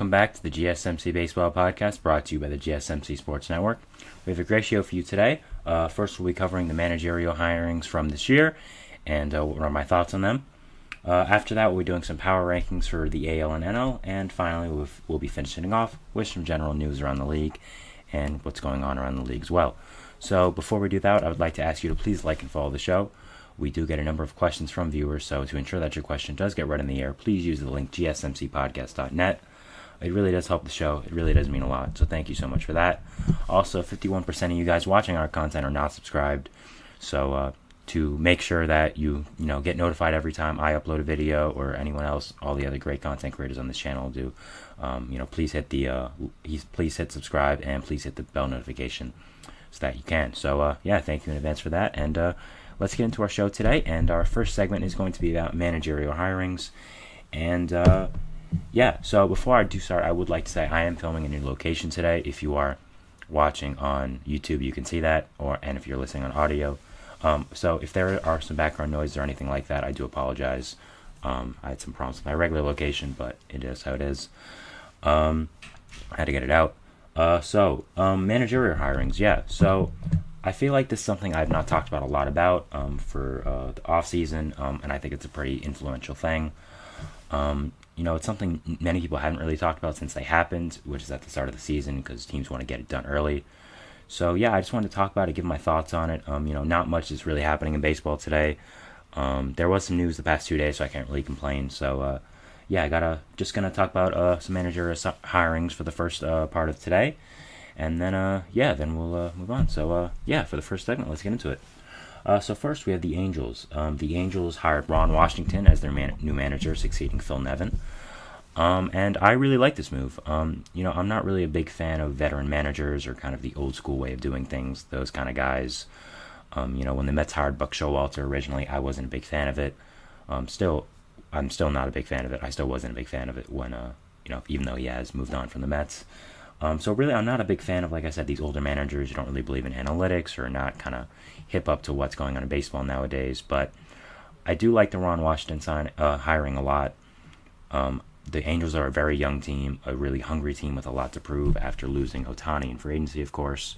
welcome back to the GSMC Baseball Podcast, brought to you by the GSMC Sports Network. We have a great show for you today. First, we'll be covering the managerial hirings from this year, and what are my thoughts on them. After that, we'll be doing some power rankings for the AL and NL, and finally, we'll be finishing off with some general news around the league and what's going on around the league as well. So, before we do that, I would like to ask you to please like and follow the show. We do get a number of questions from viewers, so to ensure that your question does get read in the air, please use the link gsmcpodcast.net. It really does help the show. It really does mean a lot, so thank you so much for that. Also, 51% of you guys watching our content are not subscribed, so to make sure that you get notified every time I upload a video or anyone else, all the other great content creators on this channel do, please hit subscribe and please hit the bell notification so that you can. So thank you in advance for that, and let's get into our show today. And our first segment is going to be about managerial hirings, and so before I do start, I would like to say I am filming in a new location today. If you are watching on YouTube, you can see that, and if you're listening on audio. So if there are some background noise or anything like that, I do apologize. I had some problems with my regular location, but it is how it is. I had to get it out. Managerial hirings, So I feel like this is something I've not talked about a lot about for the off season, and I think it's a pretty influential thing. It's something many people haven't really talked about since they happened, which is at the start of the season because teams want to get it done early. So I just wanted to talk about it, give my thoughts on it. Not much is really happening in baseball today. There was some news the past 2 days, so I can't really complain. So just gonna talk about some managerial hirings for the first part of today, and then we'll move on. So for the first segment, let's get into it. So first we have the Angels. The Angels hired Ron Washington as their new manager, succeeding Phil Nevin. And I really like this move. I'm not really a big fan of veteran managers or kind of the old school way of doing things, those kind of guys. When the Mets hired Buck Showalter originally, I wasn't a big fan of it. I'm still not a big fan of it. I still wasn't a big fan of it when, even though he has moved on from the Mets. So really, I'm not a big fan of, like I said, these older managers who don't really believe in analytics or not kind of hip up to what's going on in baseball nowadays. But I do like the Ron Washington hiring a lot. The Angels are a very young team, a really hungry team with a lot to prove after losing Ohtani in free agency, of course.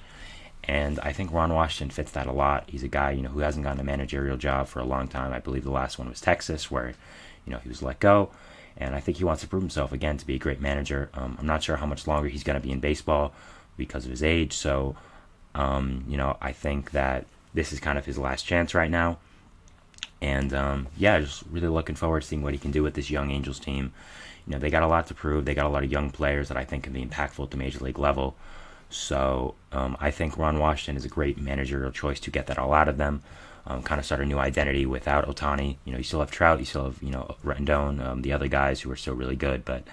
And I think Ron Washington fits that a lot. He's a guy, who hasn't gotten a managerial job for a long time. I believe the last one was Texas, where, he was let go. And I think he wants to prove himself again to be a great manager. I'm not sure how much longer he's going to be in baseball because of his age. So, I think that this is kind of his last chance right now. And, just really looking forward to seeing what he can do with this young Angels team. They got a lot to prove. They got a lot of young players that I think can be impactful at the major league level. So I think Ron Washington is a great managerial choice to get that all out of them. Kind of start a new identity without Ohtani. You still have Trout, you still have, Rendon, the other guys who are still really good. But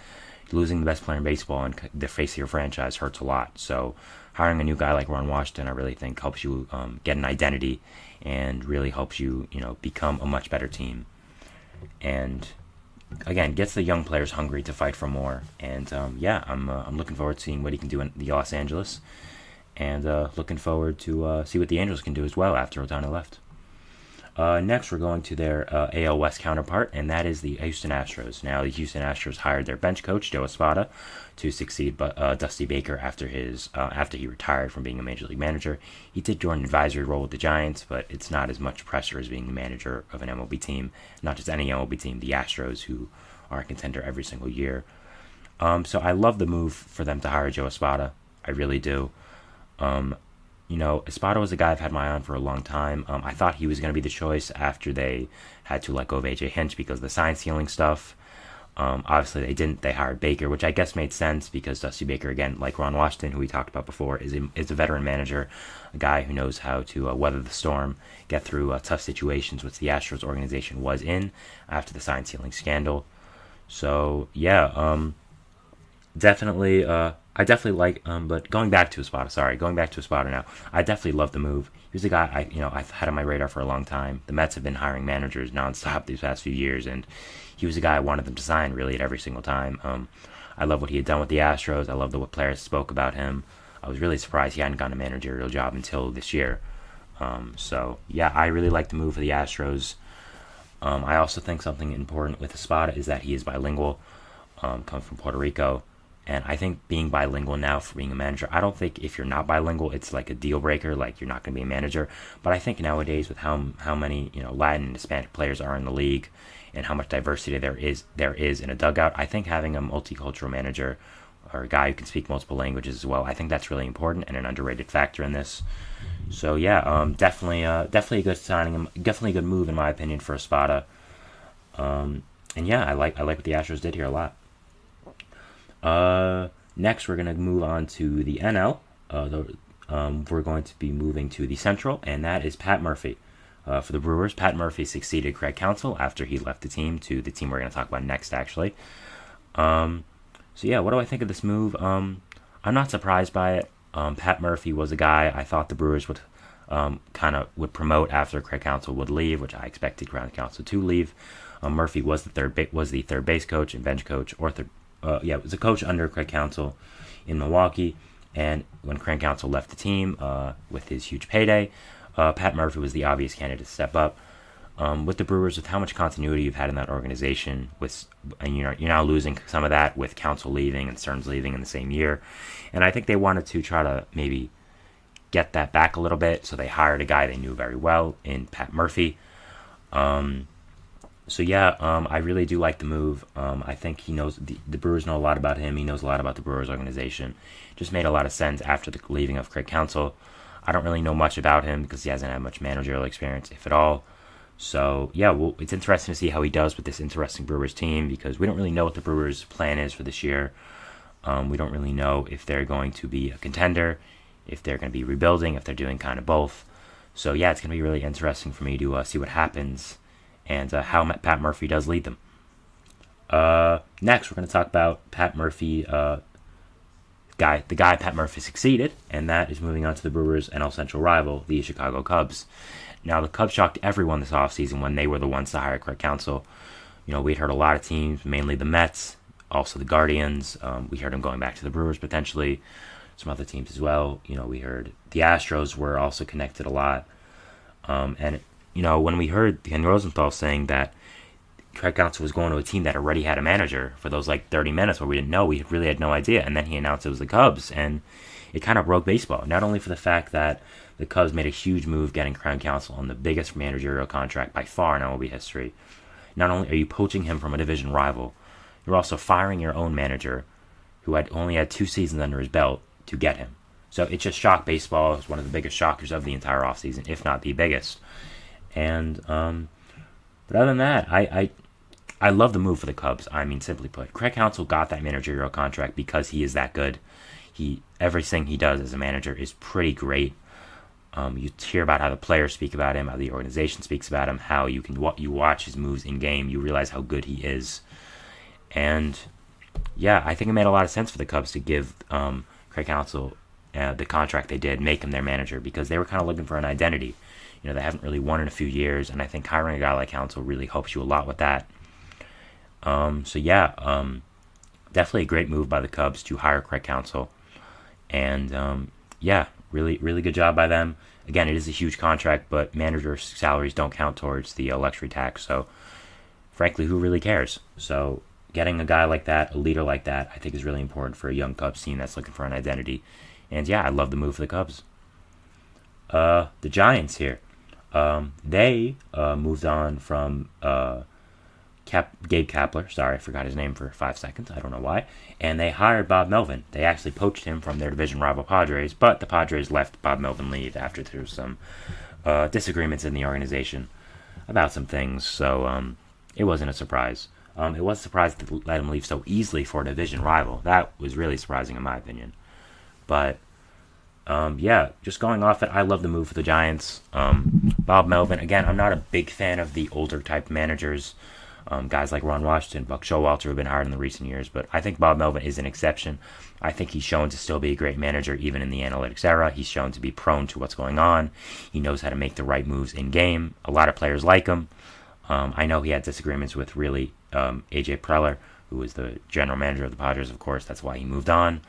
losing the best player in baseball and the face of your franchise hurts a lot. So hiring a new guy like Ron Washington, I really think helps you get an identity and really helps you, become a much better team. And again, gets the young players hungry to fight for more. And I'm looking forward to seeing what he can do in the Los Angeles, and looking forward to see what the Angels can do as well after Ohtani left. Next, we're going to their AL West counterpart, and that is the Houston Astros. Now, the Houston Astros hired their bench coach, Joe Espada, to succeed Dusty Baker after he retired from being a major league manager. He did join an advisory role with the Giants, but it's not as much pressure as being the manager of an MLB team. Not just any MLB team, the Astros, who are a contender every single year. So I love the move for them to hire Joe Espada. I really do. Espada was a guy I've had my eye on for a long time. I thought he was going to be the choice after they had to let go of A.J. Hinch because of the sign stealing stuff. Obviously, they didn't. They hired Baker, which I guess made sense because Dusty Baker, again, like Ron Washington, who we talked about before, is a veteran manager, a guy who knows how to weather the storm, get through tough situations, which the Astros organization was in after the sign stealing scandal. So, definitely... I definitely like, but going back to Espada now, I definitely love the move. He was a guy I've had on my radar for a long time. The Mets have been hiring managers nonstop these past few years, and he was a guy I wanted them to sign really at every single time. I love what he had done with the Astros. I love what players spoke about him. I was really surprised he hadn't gotten a managerial job until this year. I really like the move for the Astros. I also think something important with Espada is that he is bilingual, comes from Puerto Rico. And I think being bilingual now for being a manager, I don't think if you're not bilingual, it's like a deal breaker, like you're not going to be a manager. But I think nowadays with how many Latin and Hispanic players are in the league, and how much diversity there is in a dugout, I think having a multicultural manager or a guy who can speak multiple languages as well, I think that's really important and an underrated factor in this. So yeah, definitely a good signing, definitely a good move in my opinion for Espada. And yeah, I like what the Astros did here a lot. Next, we're going to move on to the NL. We're going to be moving to the Central, and that is Pat Murphy. For the Brewers, Pat Murphy succeeded Craig Counsell after he left the team to the team we're going to talk about next, actually. So yeah, what do I think of this move? I'm not surprised by it. Pat Murphy was a guy I thought the Brewers would would promote after Craig Counsell would leave, which I expected Craig Counsell to leave. Murphy was the third base coach and bench coach, was a coach under Craig Counsell in Milwaukee. And when Craig Counsell left the team with his huge payday, Pat Murphy was the obvious candidate to step up. With the Brewers, with how much continuity you've had in that organization, and you're now losing some of that with Counsell leaving and Stearns leaving in the same year, and I think they wanted to try to maybe get that back a little bit, so they hired a guy they knew very well in Pat Murphy. So yeah, I really do like the move. I think he knows the Brewers know a lot about him. He knows a lot about the Brewers organization. Just made a lot of sense after the leaving of Craig Counsell. I don't really know much about him because he hasn't had much managerial experience, if at all. So yeah, well, it's interesting to see how he does with this interesting Brewers team, because we don't really know what the Brewers' plan is for this year. We don't really know if they're going to be a contender, if they're going to be rebuilding, if they're doing kind of both. So yeah, it's going to be really interesting for me to see what happens and how Pat Murphy does lead them. Next, we're going to talk about Pat Murphy, the guy Pat Murphy succeeded, and that is moving on to the Brewers' NL Central rival, the Chicago Cubs. Now, the Cubs shocked everyone this offseason when they were the ones to hire Craig Counsell. We'd heard a lot of teams, mainly the Mets, also the Guardians. We heard them going back to the Brewers potentially, some other teams as well. We heard the Astros were also connected a lot. And when we heard Ken Rosenthal saying that Craig Counsell was going to a team that already had a manager for those 30 minutes where we didn't know, we really had no idea. And then he announced it was the Cubs, and it kind of broke baseball. Not only for the fact that the Cubs made a huge move getting Craig Counsell on the biggest managerial contract by far in MLB history. Not only are you poaching him from a division rival, you're also firing your own manager, who had only had 2 seasons under his belt, to get him. So it just shocked baseball. It was one of the biggest shockers of the entire offseason, if not the biggest. And but other than that, I love the move for the Cubs. I mean, simply put, Craig Counsell got that managerial contract because he is that good. Everything he does as a manager is pretty great. You hear about how the players speak about him, how the organization speaks about him, how you watch his moves in game, you realize how good he is. And yeah, I think it made a lot of sense for the Cubs to give Craig Counsell the contract they did, make him their manager, because they were kind of looking for an identity. They haven't really won in a few years, and I think hiring a guy like Counsell really helps you a lot with that. So yeah, definitely a great move by the Cubs to hire Craig Counsell. And yeah, really, really good job by them. Again, it is a huge contract, but manager salaries don't count towards the luxury tax. So frankly, who really cares? So getting a guy like that, a leader like that, I think is really important for a young Cubs team that's looking for an identity. And yeah, I love the move for the Cubs. The Giants here. They moved on from Gabe Kapler. Sorry, I forgot his name for 5 seconds. I don't know why. And they hired Bob Melvin. They actually poached him from their division rival Padres, but the Padres let Bob Melvin leave after there was some disagreements in the organization about some things. So it wasn't a surprise. It was a surprise to let him leave so easily for a division rival. That was really surprising in my opinion. But yeah, just going off it, I love the move for the Giants. Bob Melvin, again, I'm not a big fan of the older type managers. Guys like Ron Washington, Buck Showalter have been hired in the recent years, but I think Bob Melvin is an exception. I think he's shown to still be a great manager even in the analytics era. He's shown to be prone to what's going on. He knows how to make the right moves in game. A lot of players like him. I know he had disagreements with really AJ Preller, who was the general manager of the Padres, of course. That's why he moved on.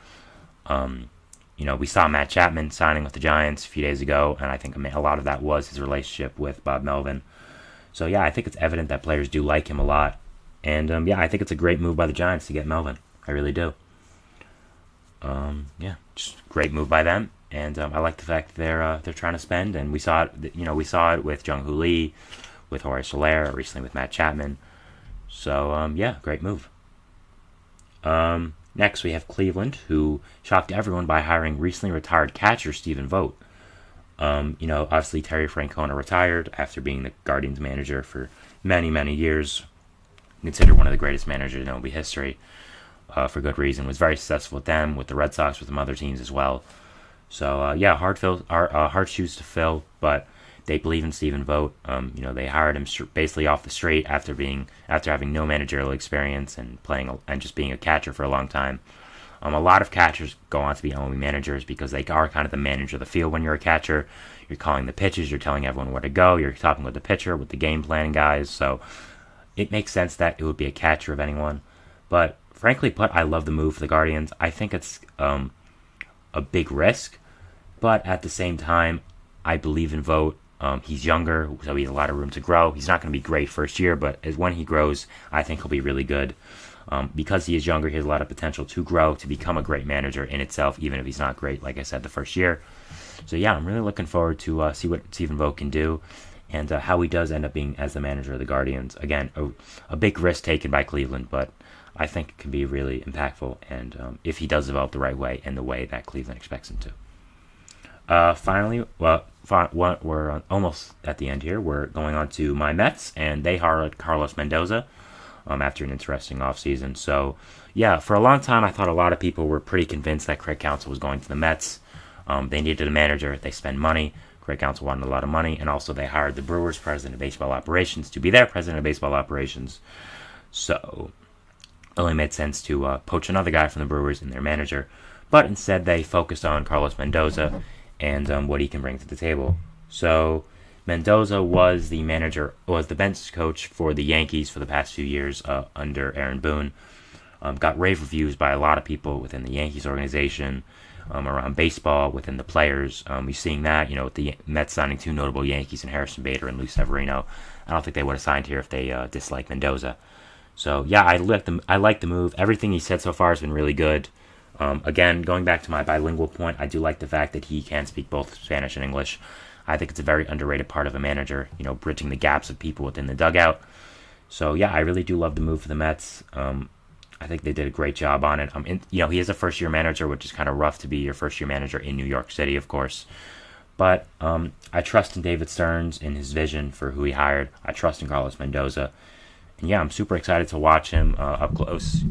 We saw Matt Chapman signing with the Giants a few days ago, and I think a lot of that was his relationship with Bob Melvin. So yeah, I think it's evident that players do like him a lot. And yeah, I think it's a great move by the Giants to get Melvin. I really do. Yeah, just great move by them. And I like the fact that they're trying to spend, and we saw it. We saw it with Jung Hoo Lee, with Jorge Soler, recently with Matt Chapman. So yeah, great move. Next we have Cleveland, who shocked everyone by hiring recently retired catcher Stephen Vogt. Obviously Terry Francona retired after being the Guardians manager for many, many years. Considered one of the greatest managers in MLB history, for good reason. Was very successful with them, with the Red Sox, with some other teams as well. So yeah, hard shoes to fill, but they believe in Stephen Vogt. They hired him basically off the street after having no managerial experience and just being a catcher for a long time. A lot of catchers go on to be MLB managers because they are kind of the manager of the field when you're a catcher. You're calling the pitches, you're telling everyone where to go, you're talking with the pitcher, with the game planning guys. So it makes sense that it would be a catcher of anyone. But frankly put, I love the move for the Guardians. I think it's a big risk, but at the same time, I believe in Vogt. He's younger, so he has a lot of room to grow. He's not going to be great first year, but when he grows, I think he'll be really good. Because he is younger, he has a lot of potential to grow, to become a great manager in itself, even if he's not great, like I said, the first year. So yeah, I'm really looking forward to see what Stephen Vogt can do, and how he does end up being as the manager of the Guardians. Again, a big risk taken by Cleveland, but I think it can be really impactful, and if he does develop the right way and the way that Cleveland expects him to. Finally, we're almost at the end here. We're going on to my Mets, and they hired Carlos Mendoza after an interesting offseason. So, yeah, for a long time, I thought a lot of people were pretty convinced that Craig Counsell was going to the Mets. They needed a manager. They spend money. Craig Counsell wanted a lot of money, and also they hired the Brewers' president of baseball operations to be their president of baseball operations. So, it only made sense to poach another guy from the Brewers in their manager. But instead, they focused on Carlos Mendoza and what he can bring to the table. So Mendoza was the bench coach for the Yankees for the past few years under Aaron Boone. Got rave reviews by a lot of people within the Yankees organization, around baseball, within the players. We're seeing that, with the Mets signing two notable Yankees in Harrison Bader and Lou Severino. I don't think they would have signed here if they disliked Mendoza. So yeah, I like the move. Everything he said so far has been really good. Again, going back to my bilingual point, I do like the fact that he can speak both Spanish and English. I think it's a very underrated part of a manager, bridging the gaps of people within the dugout. So yeah, I really do love the move for the Mets. I think they did a great job on it. He is a first-year manager, which is kind of rough to be your first-year manager in New York City, of course. But I trust in David Stearns, in his vision for who he hired. I trust in Carlos Mendoza. And yeah, I'm super excited to watch him up close.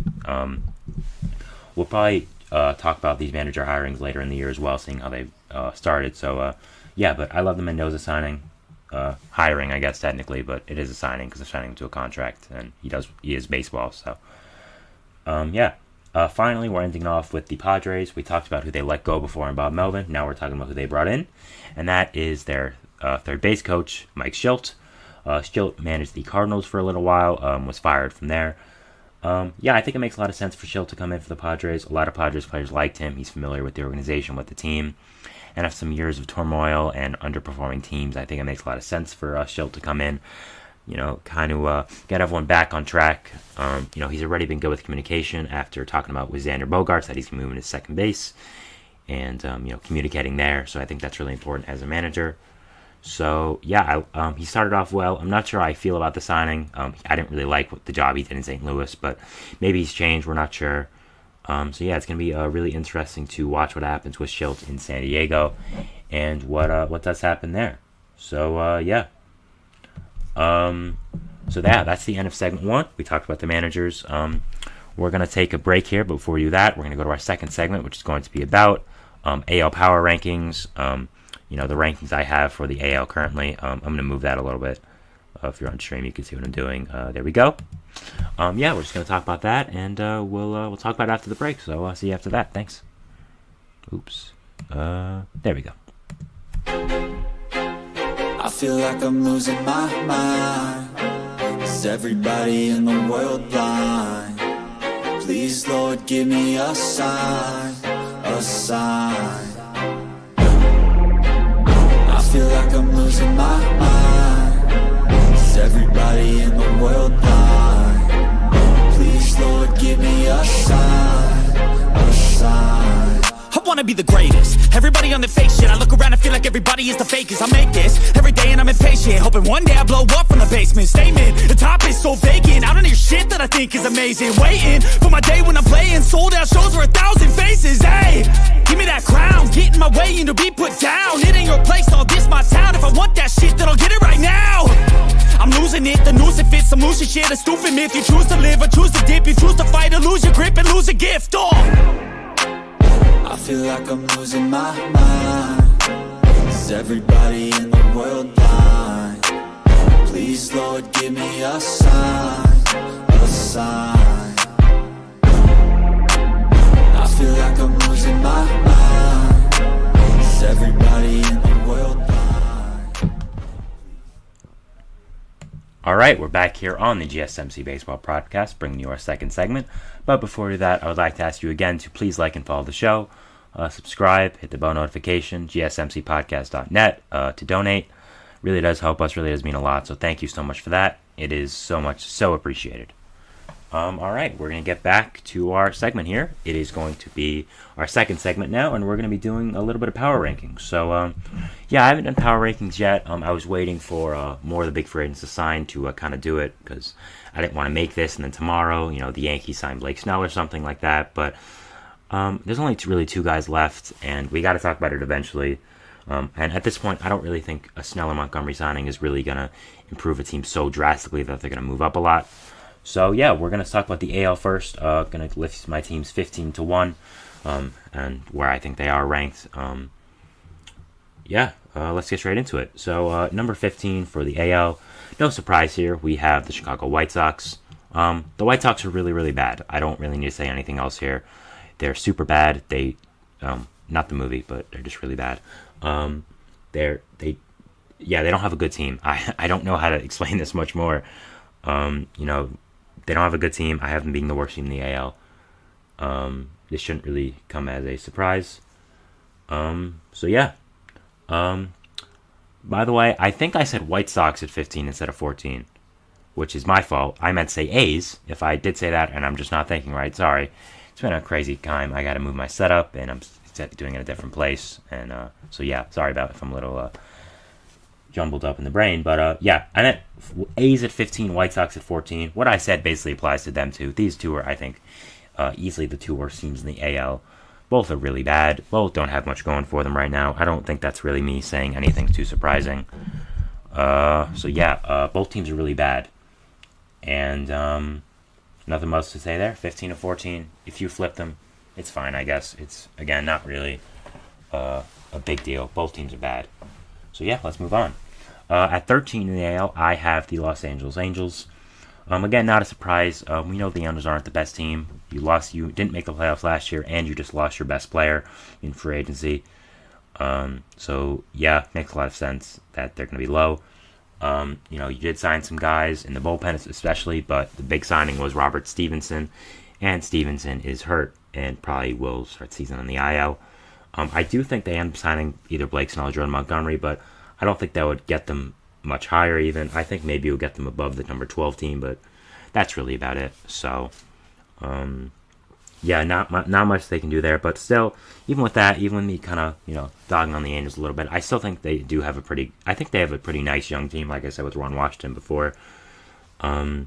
We'll probably talk about these manager hirings later in the year as well, seeing how they've started. So, yeah, but I love the Mendoza signing. Hiring, I guess, technically, but it is a signing because they're signing him to a contract, and he is baseball. So, yeah. Finally, we're ending off with the Padres. We talked about who they let go before and Bob Melvin. Now we're talking about who they brought in, and that is their third base coach, Mike Shildt. Shildt managed the Cardinals for a little while, was fired from there. Yeah, I think it makes a lot of sense for Shildt to come in for the Padres. A lot of Padres players liked him. He's familiar with the organization, with the team. And after some years of turmoil and underperforming teams, I think it makes a lot of sense for Shildt to come in, kind of get everyone back on track. He's already been good with communication after talking about with Xander Bogaerts that he's moving to second base and, communicating there. So I think that's really important as a manager. So, yeah, he started off well. I'm not sure how I feel about the signing. I didn't really like the job he did in St. Louis, but maybe he's changed. We're not sure. So, yeah, it's going to be really interesting to watch what happens with Shildt in San Diego and what does happen there. So, yeah. That's the end of segment 1. We talked about the managers. We're going to take a break here, but before we do that, we're going to go to our second segment, which is going to be about AL Power Rankings. The rankings I have for the AL currently. I'm going to move that a little bit. If you're on stream, you can see what I'm doing. There we go. Yeah, we're just going to talk about that, and we'll talk about it after the break. So I'll see you after that. Thanks. Oops. There we go. I feel like I'm losing my mind. Is everybody in the world blind? Please, Lord, give me a sign, a sign. I feel like I'm losing my mind. Is everybody in the world blind? Please, Lord, give me a sign, a sign. I wanna be the greatest. Everybody on the fake shit. I look around and feel like everybody is the fakest. I make this every day and I'm impatient, hoping one day I blow up from the basement. Statement, the top is so vacant. I don't hear shit that I think is amazing. Waiting for my day when I'm playing sold out shows for 1,000 faces. Hey, give me that crown, get in my way and to be put down. It ain't your place, all this my town. If I want that shit, then I'll get it right now. I'm losing it, the noose it fits. I'm losing shit, a stupid myth. You choose to live or choose to dip. You choose to fight or lose your grip and lose a gift. I feel like I'm losing my mind. Is everybody in the world blind? Please, Lord, give me a sign, a sign. I feel like I'm losing my mind. Is everybody in the world blind? Alright, we're back here on the GSMC Baseball Podcast, bringing you our second segment. But before we do that, I would like to ask you again to please like and follow the show, subscribe, hit the bell notification, gsmcpodcast.net to donate. Really does help us, really does mean a lot, so thank you so much for that. It is so appreciated. Alright, we're going to get back to our segment here. It is going to be our second segment now, and we're going to be doing a little bit of power rankings. So, yeah, I haven't done power rankings yet. I was waiting for more of the big free agents to sign to kind of do it, because I didn't want to make this, and then tomorrow, the Yankees signed Blake Snell or something like that. But there's only really two guys left, and we got to talk about it eventually. And at this point, I don't really think a Snell or Montgomery signing is really going to improve a team so drastically that they're going to move up a lot. So, yeah, we're going to talk about the AL first. Going to lift my teams 15-1, and where I think they are ranked. Let's get straight into it. So, number 15 for the AL. No surprise here. We have the Chicago White Sox. The White Sox are really, really bad. I don't really need to say anything else here. They're super bad. They, not the movie, but they're just really bad. They don't have a good team. I don't know how to explain this much more. They don't have a good team. I have them being the worst team in the AL. This shouldn't really come as a surprise. By the way, I think I said White Sox at 15 instead of 14, which is my fault. I meant to say A's. If I did say that and I'm just not thinking right, sorry. It's been a crazy time. I got to move my setup, and I'm doing it in a different place. And sorry about if I'm a little jumbled up in the brain. But I meant A's at 15, White Sox at 14. What I said basically applies to them too. These two are, I think, easily the two worst teams in the AL. Both are really bad. Both don't have much going for them right now. I don't think that's really me saying anything too surprising. Both teams are really bad. And nothing much to say there. 15-14. If you flip them, it's fine, I guess. It's, again, not really a big deal. Both teams are bad. So, yeah, let's move on. At 13 in the AL, I have the Los Angeles Angels. Again, not a surprise. We know the Angels aren't the best team. You didn't make the playoffs last year, and you just lost your best player in free agency. Makes a lot of sense that they're going to be low. You did sign some guys in the bullpen especially, but the big signing was Robert Stevenson, and Stevenson is hurt and probably will start season on the IL. I do think they end up signing either Blake Snell or Jordan Montgomery, but I don't think that would get them much higher even. I think maybe it would get them above the number 12 team, but that's really about it. So, not much they can do there. But still, even with that, even with me kind of, dogging on the Angels a little bit, I still think they do have a pretty nice young team, like I said with Ron Washington before. I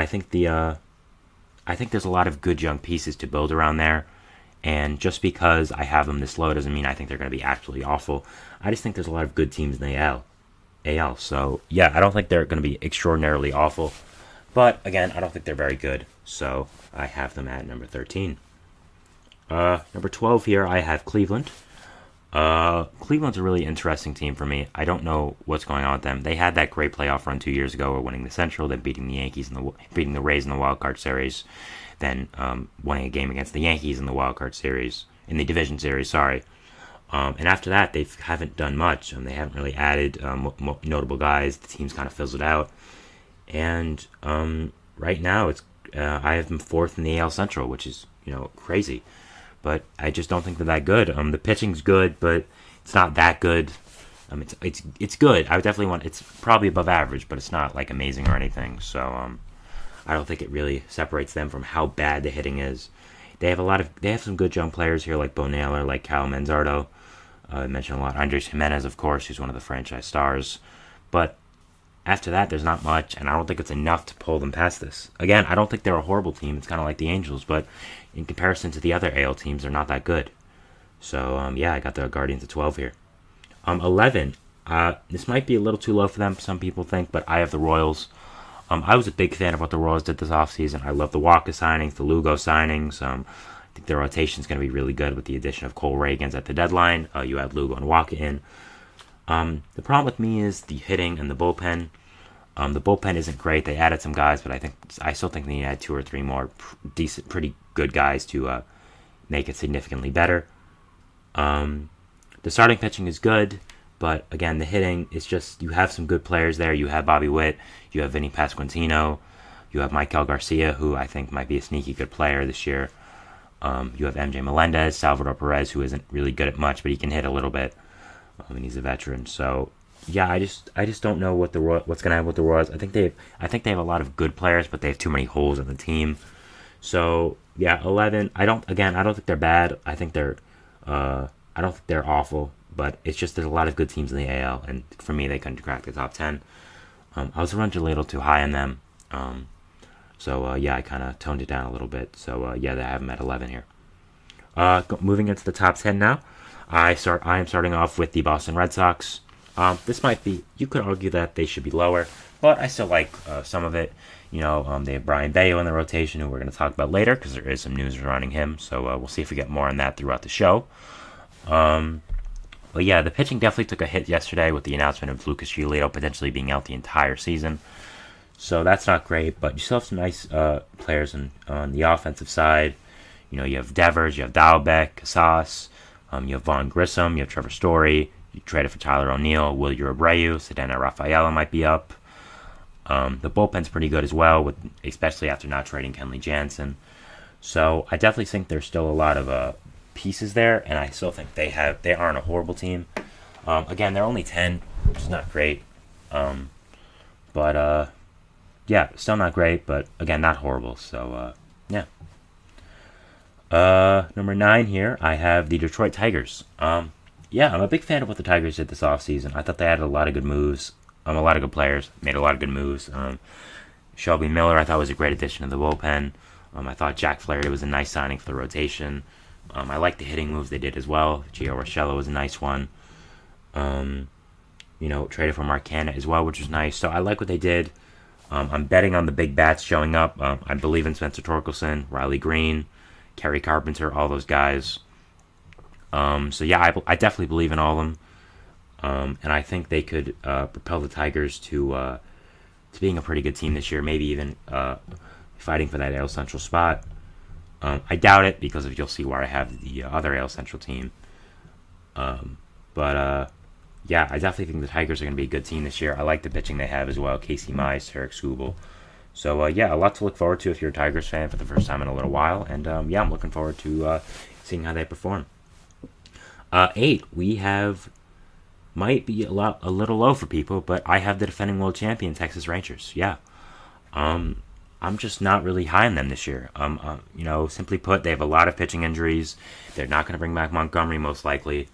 think I think there's a lot of good young pieces to build around there. And just because I have them this low doesn't mean I think they're going to be absolutely awful. I just think there's a lot of good teams in the AL. So, I don't think they're going to be extraordinarily awful. But, again, I don't think they're very good. So, I have them at number 13. Number 12 here, I have Cleveland. Cleveland's a really interesting team for me. I don't know what's going on with them. They had that great playoff run 2 years ago, winning the Central, then beating the Yankees, beating the Rays in the Wild Card Series, then winning a game against the Yankees in the Wild Card Series, in the Division Series, sorry. And after that, they haven't done much. They haven't really added notable guys. The team's kind of fizzled out. And right now, I have them fourth in the AL Central, which is crazy. But I just don't think they're that good. The pitching's good, but it's not that good. It's good. I would definitely it's probably above average, but it's not like amazing or anything. So I don't think it really separates them from how bad the hitting is. they have some good young players here like Bo Naylor, like Cal Manzardo. I mentioned a lot. Andres Jimenez, of course, who's one of the franchise stars. But after that, there's not much, and I don't think it's enough to pull them past this. Again, I don't think they're a horrible team. It's kind of like the Angels, but in comparison to the other AL teams, they're not that good. So, I got the Guardians at 12 here. 11. This might be a little too low for them, some people think, but I have the Royals. I was a big fan of what the Royals did this offseason. I love the Walker signings, the Lugo signings. I think their rotation is going to be really good with the addition of Cole Reagans at the deadline. You add Lugo and Walker in. The problem with me is the hitting and the bullpen. The bullpen isn't great. They added some guys, but I still think they need to add 2 or 3 more decent, pretty good guys to make it significantly better. The starting pitching is good, but again, the hitting is just, you have some good players there. You have Bobby Witt, you have Vinny Pasquantino, you have Michael Garcia, who I think might be a sneaky good player this year. You have MJ Melendez, Salvador Perez, who isn't really good at much, but he can hit a little bit. And he's a veteran. So yeah, I just don't know what's going to happen with the Royals. I think they have a lot of good players, but they have too many holes in the team. So yeah, 11. I don't think they're bad. I don't think they're awful, but it's just there's a lot of good teams in the AL, and for me, they couldn't crack the top 10. I was running a little too high on them, I kind of toned it down a little bit. So they have them at 11 here. Moving into the top 10 now. I am starting off with the Boston Red Sox. This might be, you could argue that they should be lower, but I still like some of it. They have Brian Bayo in the rotation, who we're going to talk about later, because there is some news surrounding him, so we'll see if we get more on that throughout the show. But yeah, the pitching definitely took a hit yesterday with the announcement of Lucas Giolito potentially being out the entire season. So that's not great, but you still have some nice players on the offensive side. You have Devers, you have Dalbec, Casas, you have Vaughn Grissom, you have Trevor Story. You traded for Tyler O'Neill, Wilyer Abreu, Cedena Rafaela might be up. The bullpen's pretty good as well, especially after not trading Kenley Jansen. So I definitely think there's still a lot of pieces there, and I still think they aren't a horrible team. Again, they're only 10, which is not great. Still not great, but again, not horrible. So yeah. Number 9 here, I have the Detroit Tigers. I'm a big fan of what the Tigers did this offseason. I thought they added a lot of good moves, a lot of good players, made a lot of good moves. Shelby Miller, I thought, was a great addition to the bullpen. I thought Jack Flaherty was a nice signing for the rotation. I like the hitting moves they did as well. Gio Urshela was a nice one. Traded for Mark Canha as well, which was nice. So I like what they did. I'm betting on the big bats showing up. I believe in Spencer Torkelson, Riley Green, Kerry Carpenter, all those guys. I definitely believe in all of them. And I think they could propel the Tigers to being a pretty good team this year, maybe even fighting for that AL Central spot. I doubt it, because you'll see where I have the other AL Central team. I definitely think the Tigers are going to be a good team this year. I like the pitching they have as well. Casey Mize, Tarek Skubal. So, a lot to look forward to if you're a Tigers fan for the first time in a little while. And, I'm looking forward to seeing how they perform. 8, we have, might be a little low for people, but I have the defending world champion Texas Rangers. Yeah. I'm just not really high on them this year. Simply put, they have a lot of pitching injuries. They're not going to bring back Montgomery, most likely.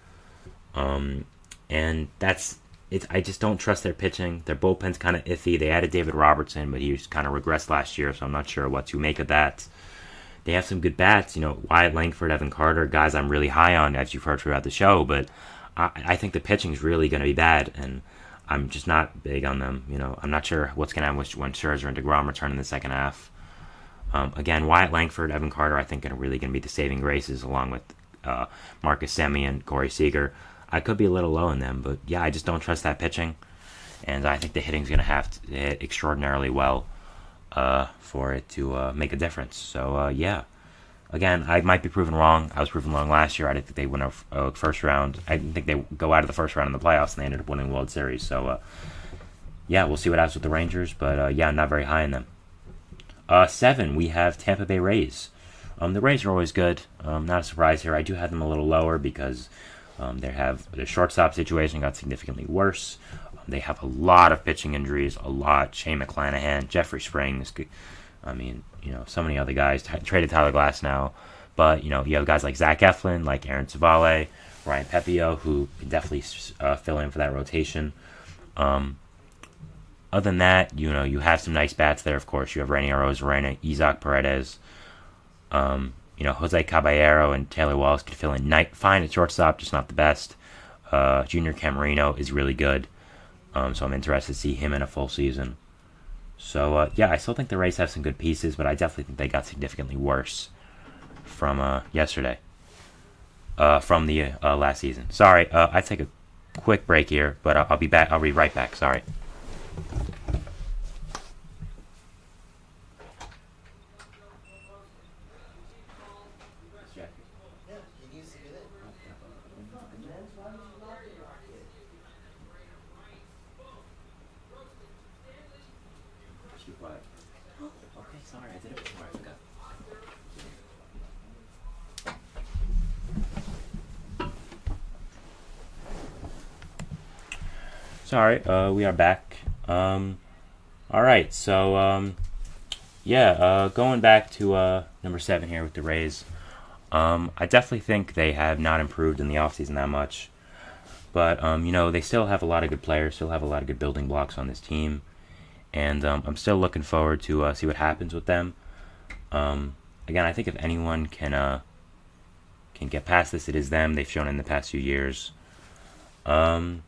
And that's it. I just don't trust their pitching. Their bullpen's kind of iffy. They added David Robertson, but he kind of regressed last year, so I'm not sure what to make of that. They have some good bats, Wyatt Langford, Evan Carter, guys I'm really high on, as you've heard throughout the show, but I think the pitching's really going to be bad, and I'm just not big on them. I'm not sure what's going to happen when Scherzer and DeGrom return in the second half. Again, Wyatt Langford, Evan Carter, I think are really going to be the saving graces, along with Marcus Semien, Corey Seager. I could be a little low in them, but yeah, I just don't trust that pitching, and I think the hitting's going to have to hit extraordinarily well for it to make a difference. So again, I might be proven wrong. I was proven wrong last year. I didn't think they win a first round. I didn't think they go out of the first round in the playoffs, and they ended up winning the World Series. So we'll see what happens with the Rangers, but I'm not very high in them. 7, we have Tampa Bay Rays. The Rays are always good. Not a surprise here. I do have them a little lower because their shortstop situation got significantly worse. They have a lot of pitching injuries, a lot. Shane McClanahan, Jeffrey Springs, so many other guys. Traded Tyler Glasnow, But, you have guys like Zach Eflin, like Aaron Savale, Ryan Pepio, who can definitely fill in for that rotation. Other than that, you have some nice bats there, of course. You have Rainier Rosarena, Isaac Paredes. Jose Caballero and Taylor Wallace can fill in fine at shortstop, just not the best. Junior Camarino is really good. So I'm interested to see him in a full season. So, I still think the Rays have some good pieces, but I definitely think they got significantly worse from yesterday. From the last season. Sorry, I take a quick break here, but I'll be back. I'll be right back. Sorry. Okay, sorry, I did it before. I forgot. Sorry, we are back. Alright, so, going back to number 7 here with the Rays. I definitely think they have not improved in the offseason that much. But, they still have a lot of good players, still have a lot of good building blocks on this team. And I'm still looking forward to see what happens with them. Again, I think if anyone can get past this, it is them. They've shown in the past few years. Definitely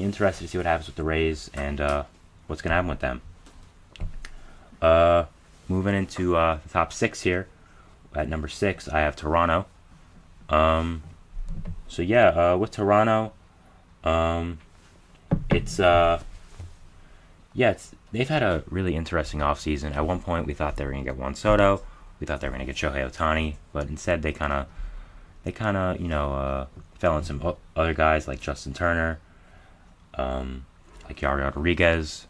interested to see what happens with the Rays and what's going to happen with them. Moving into the top 6 here. At number 6, I have Toronto. With Toronto, they've had a really interesting offseason. At one point, we thought they were going to get Juan Soto. We thought they were going to get Shohei Ohtani, but instead they kind of fell on some other guys like Justin Turner, like Yari Rodriguez,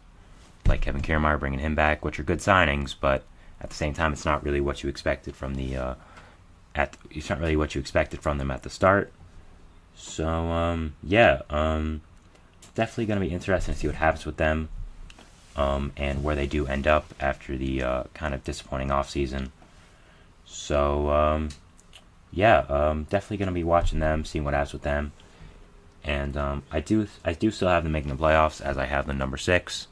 like Kevin Kiermaier, bringing him back, which are good signings, but at the same time, it's not really what you expected from them at the start. So definitely going to be interesting to see what happens with them, and where they do end up after the kind of disappointing offseason. So definitely going to be watching them, seeing what happens with them. And I do still have them making the playoffs, as I have them number 6.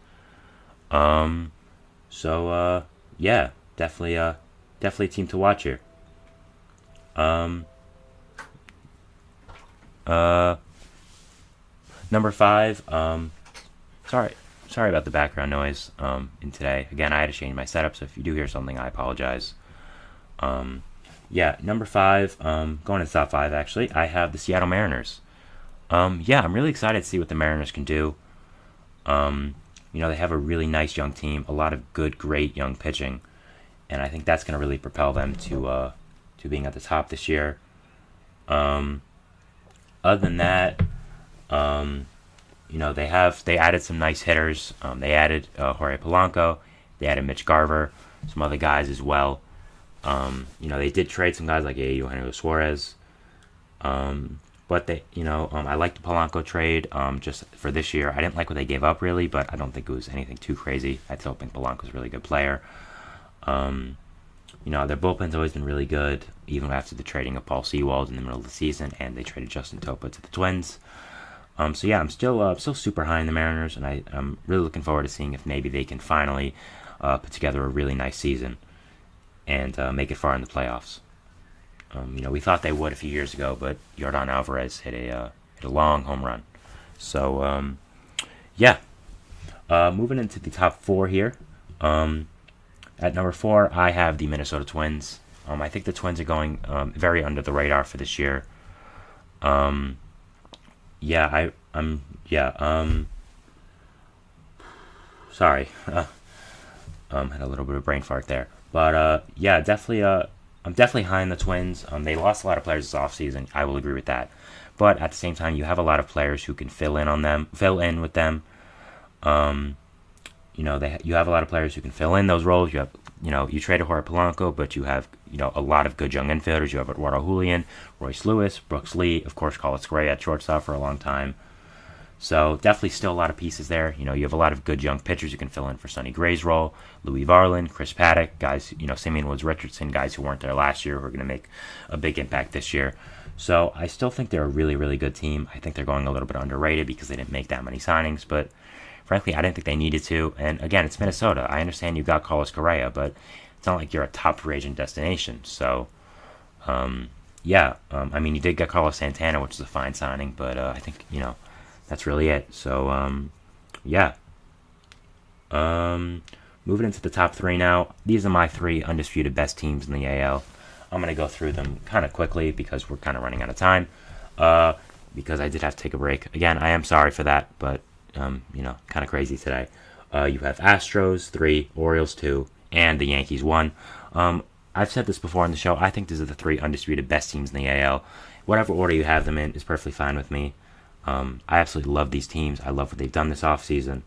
Definitely a team to watch here. Number 5. Sorry about the background noise in today. Again, I had to change my setup, so if you do hear something, I apologize. Number 5, going to top 5 actually, I have the Seattle Mariners. I'm really excited to see what the Mariners can do. They have a really nice young team, a lot of great young pitching, and I think that's going to really propel them to being at the top this year. Other than that, they added some nice hitters. They added Jorge Polanco, they added Mitch Garver, some other guys as well. They did trade some guys like Eugenio Suarez. But I liked the Polanco trade just for this year. I didn't like what they gave up really, but I don't think it was anything too crazy. I still think Polanco's a really good player. Their bullpen's always been really good, even after the trading of Paul Sewald in the middle of the season, and they traded Justin Topa to the Twins. I'm still super high in the Mariners, and I'm really looking forward to seeing if maybe they can finally put together a really nice season and make it far in the playoffs. We thought they would a few years ago, but Yordan Alvarez hit a long home run. So, moving into the top 4 here. At number 4, I have the Minnesota Twins. I think the Twins are going very under the radar for this year. Sorry. Had a little bit of brain fart there. But, definitely, I'm definitely high on the Twins. They lost a lot of players this offseason. I will agree with that. But at the same time, you have a lot of players who can fill in with them. You have a lot of players who can fill in those roles. You have, you traded Jorge Polanco, but you have, a lot of good young infielders. You have Eduardo Julian, Royce Lewis, Brooks Lee, of course, Carlos Correa at shortstop for a long time. So definitely still a lot of pieces there. You have a lot of good young pitchers who can fill in for Sonny Gray's role. Louis Varland, Chris Paddock, guys, Simeon Woods-Richardson, guys who weren't there last year who are going to make a big impact this year. So I still think they're a really, really good team. I think they're going a little bit underrated because they didn't make that many signings, but frankly, I didn't think they needed to. And again, it's Minnesota. I understand you got Carlos Correa, but it's not like you're a top free agent destination. So, you did get Carlos Santana, which is a fine signing, but I think, that's really it. So, moving into the top three now. These are my three undisputed best teams in the AL. I'm going to go through them kind of quickly because we're kind of running out of time. Because I did have to take a break. Again, I am sorry for that, but, kind of crazy today. You have Astros 3, Orioles 2, and the Yankees 1. I've said this before on the show. I think these are the three undisputed best teams in the AL. Whatever order you have them in is perfectly fine with me. I absolutely love these teams. I love what they've done this offseason.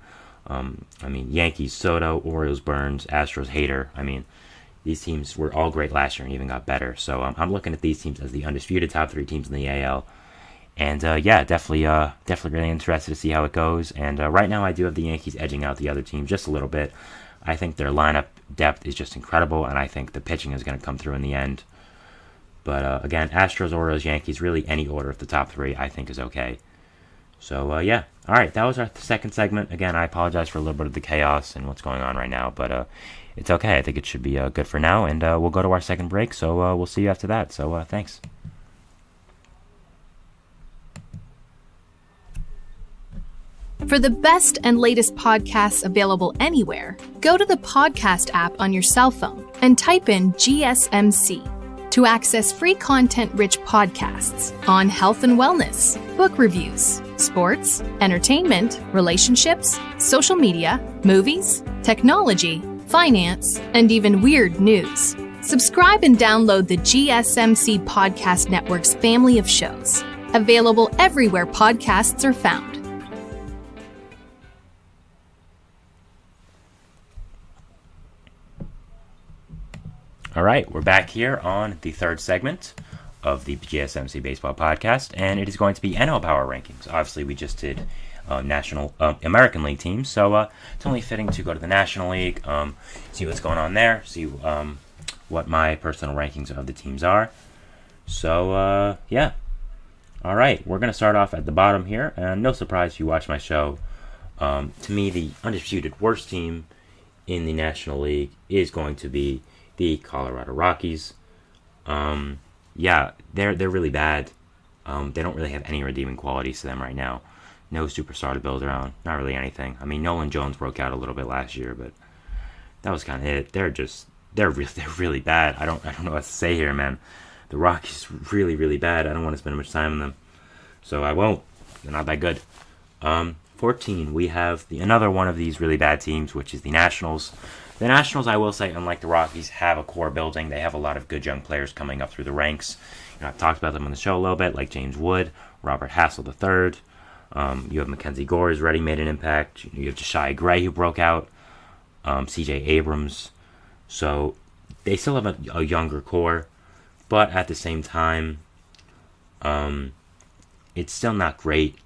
Yankees, Soto, Orioles, Burns, Astros, Hader. These teams were all great last year and even got better. So I'm looking at these teams as the undisputed top three teams in the AL. And definitely really interested to see how it goes. And right now I do have the Yankees edging out the other team just a little bit. I think their lineup depth is just incredible, and I think the pitching is going to come through in the end. But again, Astros, Orioles, Yankees, really any order of the top three I think is okay. So, All right, that was our second segment. Again, I apologize for a little bit of the chaos and what's going on right now, but it's okay. I think it should be good for now, and we'll go to our second break, so we'll see you after that. So, thanks. For the best and latest podcasts available anywhere, go to the podcast app on your cell phone and type in GSMC to access free content-rich podcasts on health and wellness, book reviews, sports, entertainment, relationships, social media, movies, technology, finance, and even weird news. Subscribe and download the GSMC Podcast Network's family of shows, available everywhere podcasts are found. All right, we're back here on the third segment of the GSMC Baseball Podcast, and it is going to be NL Power Rankings. Obviously, we just did National American League teams, so it's only fitting to go to the National League, see what's going on there, see what my personal rankings of the teams are. So, All right, we're going to start off at the bottom here, and no surprise if you watch my show. To me, the undisputed worst team in the National League is going to be the Colorado Rockies. They're really bad. They don't really have any redeeming qualities to them right now. No superstar to build around. Not really anything. Nolan Jones broke out a little bit last year, but that was kind of it. They're really bad. I don't know what to say here, man. The Rockies really, really bad. I don't want to spend much time on them, so I won't. They're not that good. 14, we have another one of these really bad teams, which is the Nationals. The Nationals, I will say, unlike the Rockies, have a core building. They have a lot of good young players coming up through the ranks. I've talked about them on the show a little bit, like James Wood, Robert Hassel III. You have Mackenzie Gore, who's already made an impact. You have Josiah Gray, who broke out. C.J. Abrams. So they still have a younger core, but at the same time, it's still not great.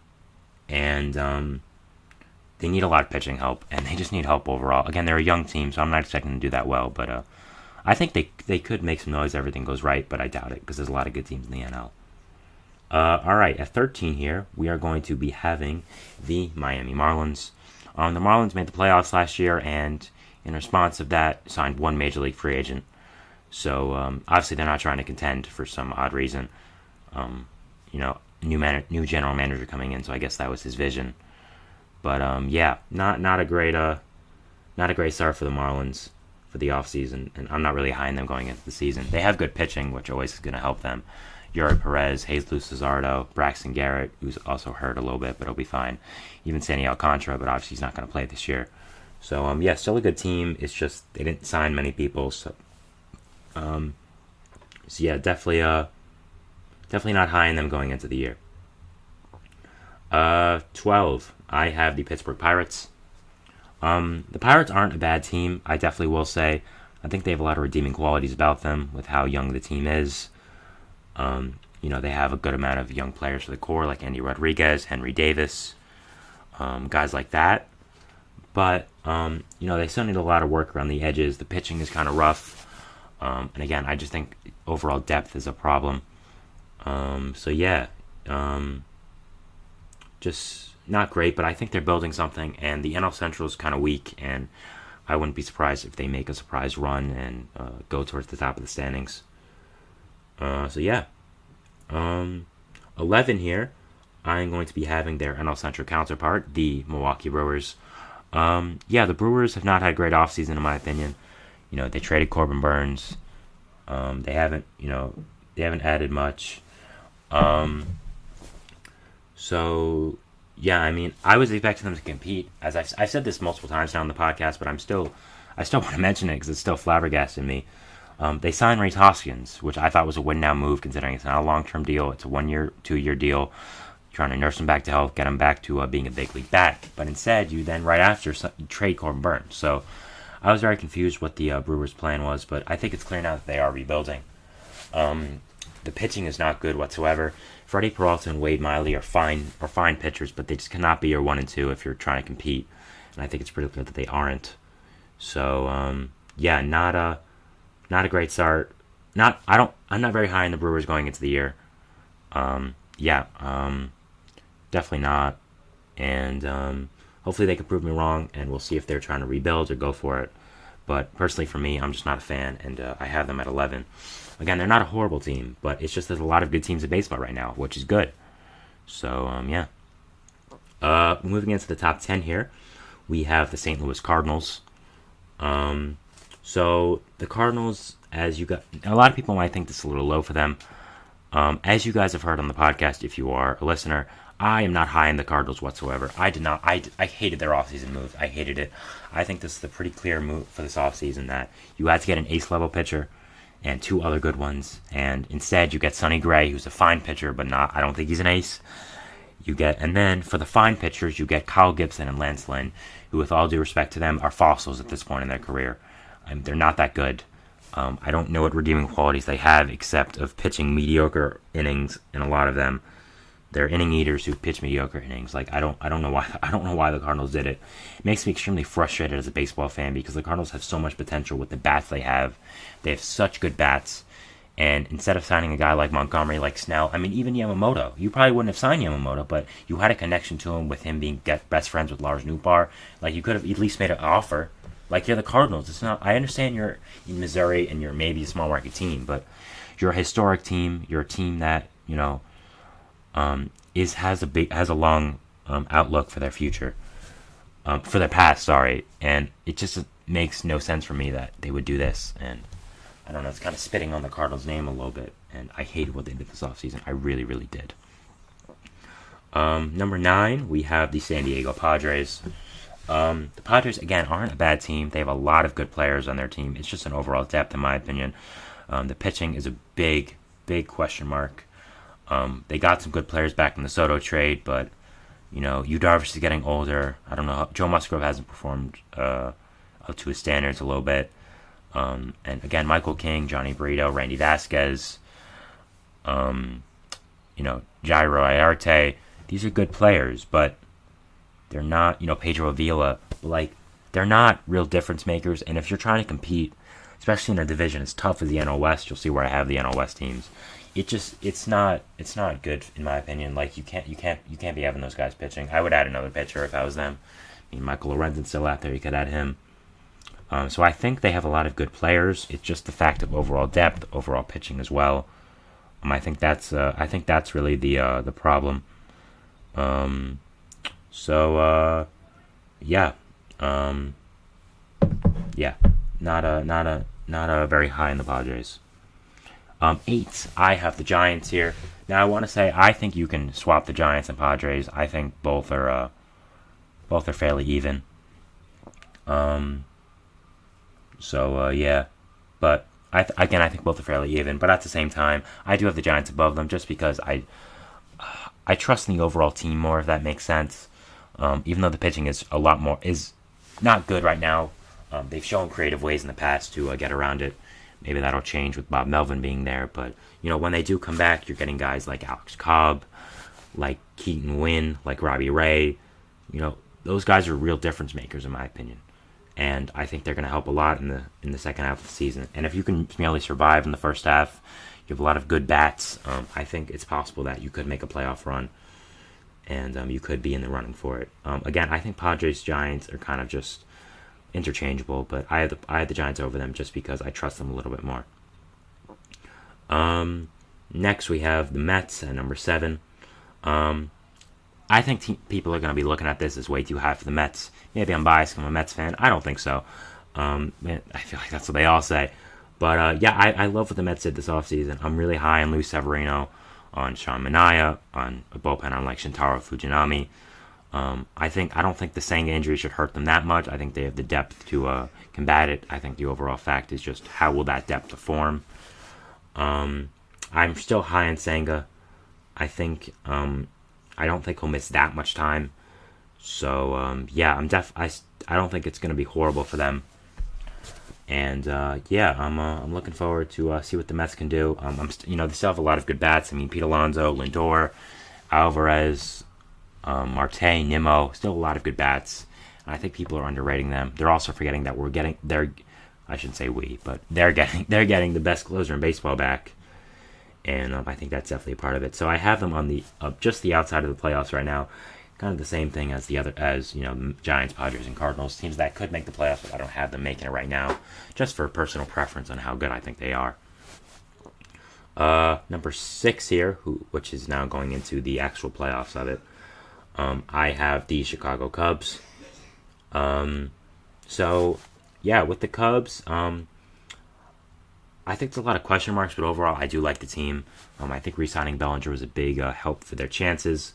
And they need a lot of pitching help, and they just need help overall. Again, they're a young team, so I'm not expecting them to do that well, but I think they could make some noise if everything goes right, but I doubt it, because there's a lot of good teams in the NL. All right, at 13 here, we are going to be having the Miami Marlins. The Marlins made the playoffs last year, and in response of that, signed one major league free agent. So, obviously, they're not trying to contend for some odd reason. New general manager coming in, so I guess that was his vision. But not a great start for the Marlins for the offseason, and I'm not really high on them going into the season. They have good pitching, which always is going to help them. Yuri Perez, Jesus Luzardo, Braxton Garrett, who's also hurt a little bit, but he'll be fine. Even Sandy Alcantara, but obviously he's not going to play this year. So still a good team. It's just they didn't sign many people. So definitely not high on them going into the year. 12. I have the Pittsburgh Pirates. The Pirates aren't a bad team, I definitely will say. I think they have a lot of redeeming qualities about them with how young the team is. They have a good amount of young players for the core, like Andy Rodriguez, Henry Davis. guys like that. But, they still need a lot of work around the edges. The pitching is kind of rough. And again, I just think overall depth is a problem. Just not great, but I think they're building something. And the NL Central is kind of weak, and I wouldn't be surprised if they make a surprise run and go towards the top of the standings. 11 here, I'm going to be having their NL Central counterpart, the Milwaukee Brewers. The Brewers have not had a great offseason, in my opinion. They traded Corbin Burns. They haven't added much. I was expecting them to compete. As I've said this multiple times now on the podcast, but I still want to mention it because it's still flabbergasting me. They signed Rhys Hoskins, which I thought was a win-now move, considering it's not a long-term deal. It's a 1-year, 2-year deal. Trying to nurse him back to health, get him back to being a big league bat. But instead, you then right after trade Corbin Burns. So I was very confused what the Brewers' plan was, but I think it's clear now that they are rebuilding. The pitching is not good whatsoever. Freddie Peralta and Wade Miley are fine pitchers, but they just cannot be your 1 and 2 if you're trying to compete. And I think it's pretty clear that they aren't. So not a great start. I'm not very high on the Brewers going into the year. Definitely not. And hopefully they can prove me wrong, and we'll see if they're trying to rebuild or go for it. But personally, for me, I'm just not a fan, and I have them at 11. Again, they're not a horrible team, but it's just there's a lot of good teams in baseball right now, which is good. So, moving into the top 10 here, we have the St. Louis Cardinals. So the Cardinals, a lot of people might think this is a little low for them. As you guys have heard on the podcast, if you are a listener, I am not high in the Cardinals whatsoever. I hated their offseason move. I hated it. I think this is a pretty clear move for this offseason, that you had to get an ace-level pitcher and 2 other good ones, and instead you get Sonny Gray, who's a fine pitcher, but I don't think he's an ace. And then for the fine pitchers, you get Kyle Gibson and Lance Lynn, who, with all due respect to them, are fossils at this point in their career. They're not that good. I don't know what redeeming qualities they have, except of pitching mediocre innings, and a lot of them, they're inning eaters who pitch mediocre innings. I don't know why the Cardinals did it. It makes me extremely frustrated as a baseball fan, because the Cardinals have so much potential with the bats they have. They have such good bats, and instead of signing a guy like Montgomery, like Snell, even Yamamoto, you probably wouldn't have signed Yamamoto, but you had a connection to him with him being best friends with Lars Nootbaar. You could have at least made an offer. You're the Cardinals. It's not. I understand you're in Missouri and you're maybe a small market team, but you're a historic team. You're a team that has a long outlook for their future, for their past. Sorry, and it just makes no sense for me that they would do this. And I don't know. It's kind of spitting on the Cardinals' name a little bit, and I hated what they did this offseason. I really, really did. Number 9, we have the San Diego Padres. The Padres, again, aren't a bad team. They have a lot of good players on their team. It's just an overall depth, in my opinion. The pitching is a big, big question mark. They got some good players back in the Soto trade, but, Yu Darvish is getting older. I don't know. Joe Musgrove hasn't performed up to his standards a little bit. And again, Michael King, Johnny Brito, Randy Vasquez, Jairo Iarte. These are good players, but they're not, Pedro Avila, they're not real difference makers. And if you're trying to compete, especially in a division as tough as the NL West, you'll see where I have the NL West teams. It's not good, in my opinion. You can't be having those guys pitching. I would add another pitcher if I was them. Michael Lorenzen's still out there. You could add him. So I think they have a lot of good players. It's just the fact of overall depth, overall pitching as well. I think that's really the problem. Not a very high in the Padres. 8, I have the Giants here. Now I want to say I think you can swap the Giants and Padres. I think both are fairly even. But I think both are fairly even. But at the same time, I do have the Giants above them just because I trust in the overall team more, if that makes sense. Even though the pitching is not good right now. They've shown creative ways in the past to get around it. Maybe that'll change with Bob Melvin being there. But, when they do come back, you're getting guys like Alex Cobb, like Keaton Wynn, like Robbie Ray, those guys are real difference makers in my opinion. And I think they're going to help a lot in the second half of the season. And if you can merely survive in the first half, you have a lot of good bats. I think it's possible that you could make a playoff run, and you could be in the running for it. Again, I think Padres Giants are kind of just interchangeable, but I had the Giants over them just because I trust them a little bit more. Next we have the Mets at number 7. I think people are going to be looking at this as way too high for the Mets. Maybe I'm biased because I'm a Mets fan. I don't think so. I feel like that's what they all say. But I love what the Mets did this offseason. I'm really high on Luis Severino, on Sean Manaea, on a bullpen on like Shintaro Fujinami. I don't think the Senga injury should hurt them that much. I think they have the depth to combat it. I think the overall fact is just how will that depth perform. I'm still high on Senga. I think I don't think he'll miss that much time. So I don't think it's going to be horrible for them. And I'm looking forward to see what the Mets can do. They still have a lot of good bats. I mean, Pete Alonso, Lindor, Alvarez, Marte, Nimmo, still a lot of good bats. And I think people are underrating them. They're also forgetting that I shouldn't say we, but they're getting the best closer in baseball back. And I think that's definitely a part of it. So I have them on the just the outside of the playoffs right now. Kind of the same thing as Giants, Padres, and Cardinals, teams that could make the playoffs, but I don't have them making it right now, just for personal preference on how good I think they are. Number 6 here, which is now going into the actual playoffs of it. I have the Chicago Cubs. With the Cubs, I think there's a lot of question marks, but overall, I do like the team. I think re-signing Bellinger was a big help for their chances.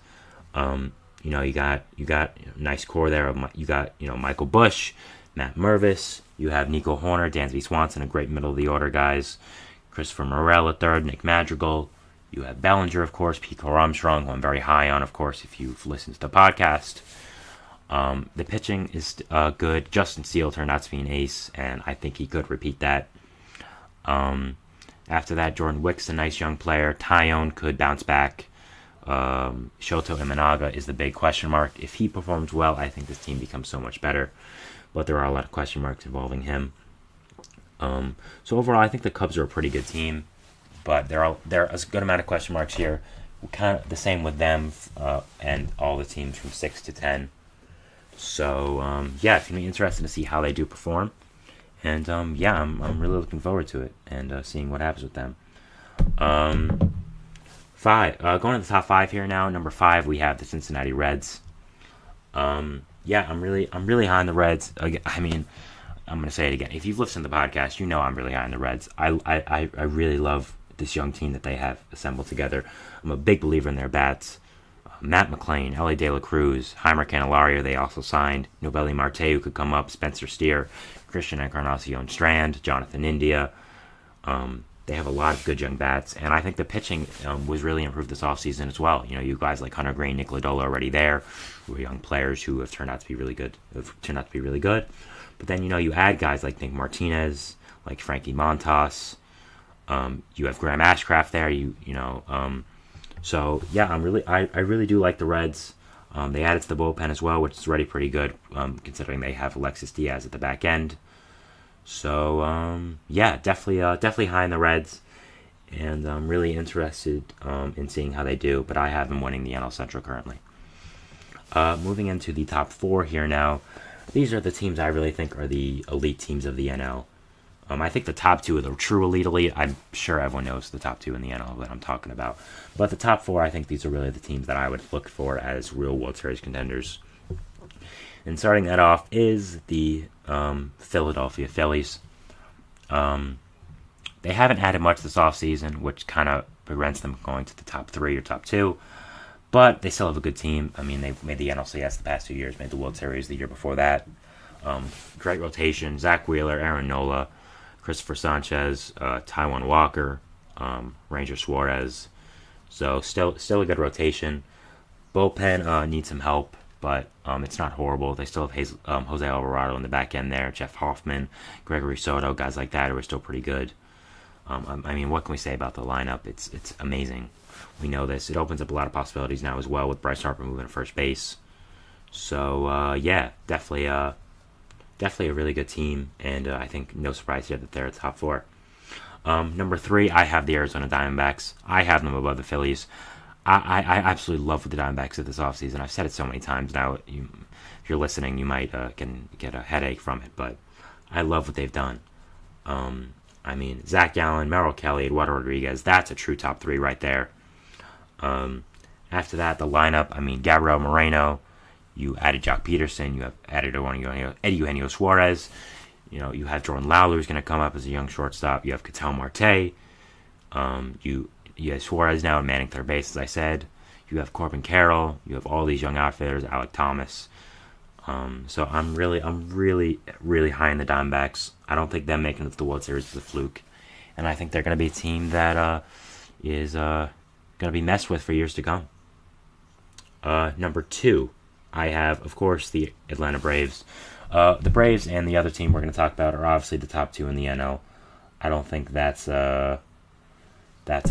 You got a nice core there. You got Michael Busch, Matt Mervis. You have Nico Horner, Dansby Swanson, a great middle of the order guys. Christopher Morel at third, Nick Madrigal. You have Bellinger, of course, Pico Armstrong, who I'm very high on, of course, if you've listened to the podcast. The pitching is good. Justin Steele turned out to be an ace, and I think he could repeat that. After that, Jordan Wick's a nice young player. Tyone could bounce back. Shoto Imanaga is the big question mark. If he performs well, I think this team becomes so much better. But there are a lot of question marks involving him. So overall, I think the Cubs are a pretty good team. But there are a good amount of question marks here. Kind of the same with them and all the teams from 6 to 10. So, it's going to be interesting to see how they do perform. And, I'm really looking forward to it and seeing what happens with them. 5. Going to the top 5 here now. Number 5, we have the Cincinnati Reds. I'm really high on the Reds. I mean, I'm going to say it again. If you've listened to the podcast, you know I'm really high on the Reds. I really love this young team that they have assembled together. I'm a big believer in their bats. Matt McClain, L.A. De La Cruz, Heimer Candelario, they also signed. Nobeli Marte, who could come up. Spencer Steer, Christian Encarnacion Strand, Jonathan India. They have a lot of good young bats, and I think the pitching was really improved this offseason as well. You guys like Hunter Green, Nick Lodolo already there, who are young players who have turned out to be really good. But then you add guys like Nick Martinez, like Frankie Montas. You have Graham Ashcraft there. I really do like the Reds. They added to the bullpen as well, which is already pretty good, considering they have Alexis Diaz at the back end. So, definitely high in the Reds, and I'm really interested in seeing how they do, but I have them winning the NL Central currently. Moving into the top 4 here now, these are the teams I really think are the elite teams of the NL. I think the top 2 are the true elite. I'm sure everyone knows the top 2 in the NL that I'm talking about. But the top 4, I think these are really the teams that I would look for as real World Series contenders. And starting that off is the Philadelphia Phillies. They haven't added much this offseason, which kind of prevents them going to the top 3 or top 2. But they still have a good team. I mean, they've made the NLCS the past 2 years, made the World Series the year before that. Great rotation. Zach Wheeler, Aaron Nola, Christopher Sanchez, Taijuan Walker, Ranger Suarez. So still a good rotation. Bullpen needs some help, but it's not horrible. They still have Jose Alvarado in the back end there, Jeff Hoffman, Gregory Soto, guys like that who are still pretty good. I mean, what can we say about the lineup? It's amazing. We know this. It opens up a lot of possibilities now as well with Bryce Harper moving to first base. So definitely a really good team, and I think no surprise here that they're a top 4. Number 3, I have the Arizona Diamondbacks. I have them above the Phillies. I absolutely love what the Diamondbacks did this offseason. I've said it so many times now. If you're listening, you might can get a headache from it, but I love what they've done. Zach Gallen, Merrill Kelly, Eduardo Rodriguez, that's a true top 3 right there. After that, the lineup, Gabriel Moreno, you added Jock Peterson, you have added Eddie Eugenio Suarez, you have Jordan Lawler who's going to come up as a young shortstop, you have Ketel Marte, you have Suarez now manning third base, as I said, you have Corbin Carroll, you have all these young outfielders, Alec Thomas. So I'm really high in the Diamondbacks. I don't think them making it to the World Series is a fluke, and I think they're going to be a team that is going to be messed with for years to come. Number 2, I have, of course, the Atlanta Braves. The Braves and the other team we're going to talk about are obviously the top 2 in the NL. I don't think that's a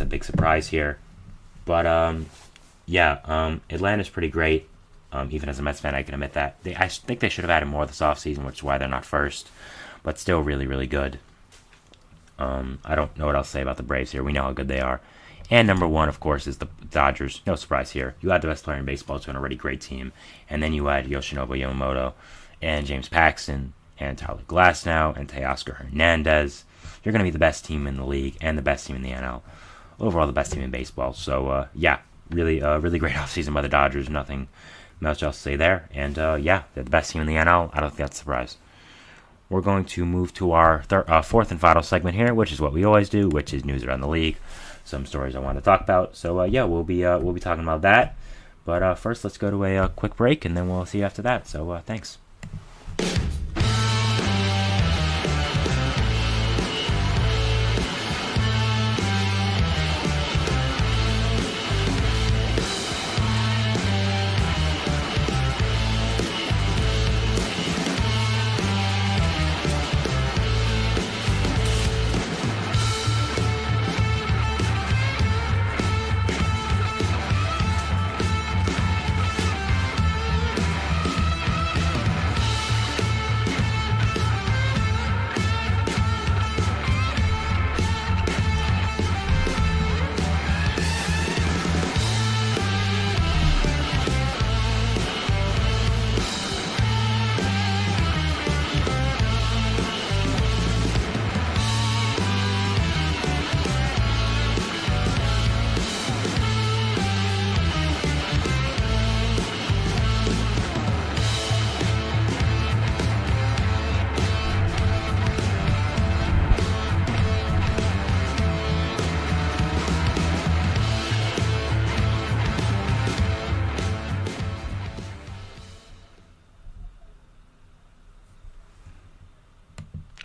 big surprise here, but Atlanta's pretty great. Even as a Mets fan, I can admit that. I think they should have added more this offseason, which is why they're not first. But still really, really good. I don't know what else to say about the Braves here. We know how good they are. And number 1, of course, is the Dodgers. No surprise here. You add the best player in baseball to an already great team. And then you add Yoshinobu Yamamoto and James Paxton and Tyler Glasnow and Teoscar Hernandez. You're going to be the best team in the league and the best team in the NL. Overall, the best team in baseball. So, really great offseason by the Dodgers. Nothing much else to say there. And, they're the best team in the NL. I don't think that's a surprise. We're going to move to our fourth and final segment here, which is what we always do, which is news around the league. Some stories I want to talk about. So, we'll be talking about that. But first, let's go to a quick break, and then we'll see you after that. So, thanks.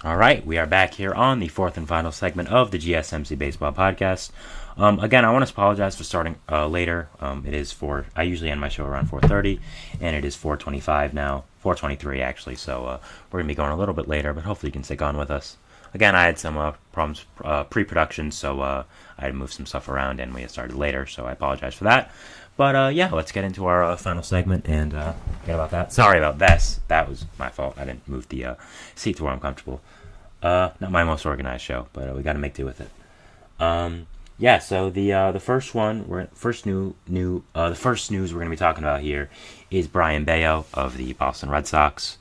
All right, we are back here on the fourth and final segment of the GSMC Baseball Podcast. Again, I want to apologize for starting later. I usually end my show around 4:30, and it is 4:25 now, 4:23 actually. So we're gonna be going a little bit later, but hopefully you can stick on with us. Again, I had some problems pre-production, so I had to move some stuff around, and we had started later. So I apologize for that. But let's get into our final segment and forget about that. Sorry about this. That was my fault. I didn't move the seat to where I'm comfortable. Not my most organized show, but we got to make do with it. So the first news we're going to be talking about here is Brian Bayo of the Boston Red Sox.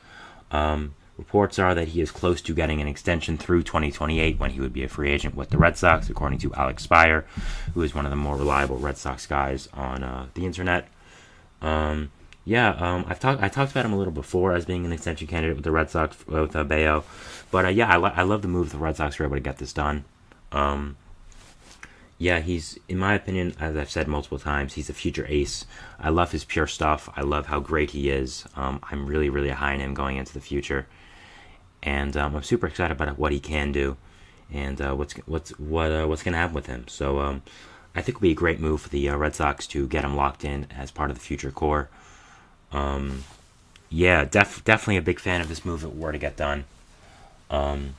Reports are that he is close to getting an extension through 2028 when he would be a free agent with the Red Sox, according to Alex Spire, who is one of the more reliable Red Sox guys on the internet. I talked about him a little before as being an extension candidate with the Red Sox with Bayo, but I love the move the Red Sox were able to get this done. He's, in my opinion, as I've said multiple times, he's a future ace. I love his pure stuff. I love how great he is. I'm really, really high on him going into the future, and I'm super excited about what he can do, and what's going to happen with him. So I think it would be a great move for the Red Sox to get him locked in as part of the future core. Definitely a big fan of this move if it were to get done. And